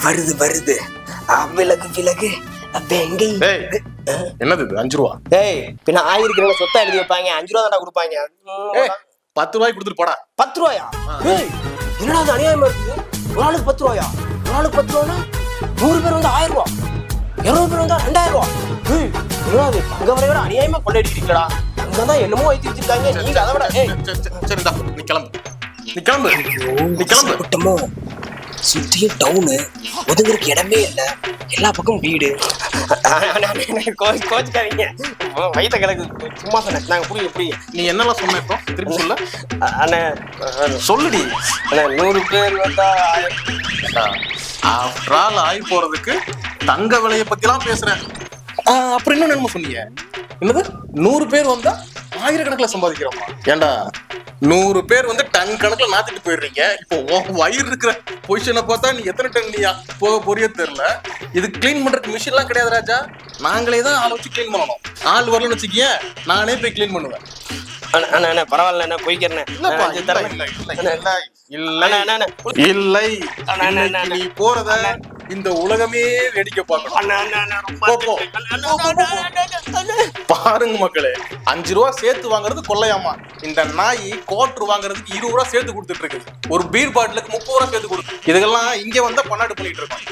வருது வருது. விலகு விலகு. வெங்கை. என்னது இது? 5 ரூபா. ஏய் பின்ன ஆயிருக்கிறவங்க சொத்தா எழுதி வைப்பாங்க. 5 ரூபா தான்டா கொடுப்பாங்க. 10 ரூபாய்க்கு கொடுத்துட்டு போடா. 10 ரூபாயா? ஏய் என்னடா அது அநியாயமா இருக்கு. ஒரு ஆளுக்கு 10 ரூபாயா? ஒரு ஆளுக்கு 10 ரூபானா 100 பேர் வந்து 1000 ரூபா, 200 பேர் வந்து 2000 ரூபா. ஏய் என்னடா அது? அங்க வரை விட அநியாயமா கொள்ளையடிக்கிறீங்களா? அங்கதான் என்னமோ வைத்து வச்சிருக்காங்க. நீங்க அதை விட சரிடா, நீ கிளம்பு. சுத்தியும் டவுனு, ஒதுங்குறதுக்கு இடமே இல்லை, எல்லா பக்கமும் வீடு. கோச்சுக்காதீங்க, வயிற்ற கிழக்கு சும்மா சொன்னேன். நாங்கள் புரியுங்க. நீ என்னெல்லாம் சொன்ன இப்போ திருப்பி சொல்ல? அண்ணே சொல்லுடி. அண்ணே 100 பேர் வந்தா ஆஃப்டர் ஆல் ஆகி போறதுக்கு தங்க விலையை பத்திலாம் பேசுறேன். அப்புறம் இன்னும் என்னமோ சொன்னீங்க? என்னது 100 பேர் வந்தா 1000கணக்கில் சம்பாதிக்கிறோமா? ஏண்டா 100 பேர் வந்து டன் கணக்கில் நாத்திட்டு போயிடுறீங்க. இப்போ வயிறு இருக்கிற பொசிஷனை பார்த்தா நீ எத்தனை டன் நீயா போக போறியோ தெரியல. இது கிளீன் பண்றதுக்கு மிஷின் எல்லாம் கிடையாது ராஜா. நாங்களே தான் ஆள் வச்சு கிளீன் பண்ணணும். ஆள் வரலன்னு வச்சுக்கிய நானே போய் கிளீன் பண்ணுவேன். அண்ணா பரவாயில்ல, என்ன போய்க்கிறேன். இல்லை நீ போறத இந்த உலகமே வேடிக்கை பார்க்கணும். பாருங்க மக்களே, 5 ரூபா சேர்த்து வாங்குறது கொள்ளையாமா. இந்த நாய் கோட்ரு வாங்குறதுக்கு 20 ரூபா சேர்த்து கொடுத்துட்டு இருக்குது. ஒரு பீர் பாட்டிலுக்கு 30 ரூபா சேர்த்து கொடுத்து. இதுக்கெல்லாம் இங்க வந்தா பண்ணாட்டு பண்ணிட்டு இருக்கோம்.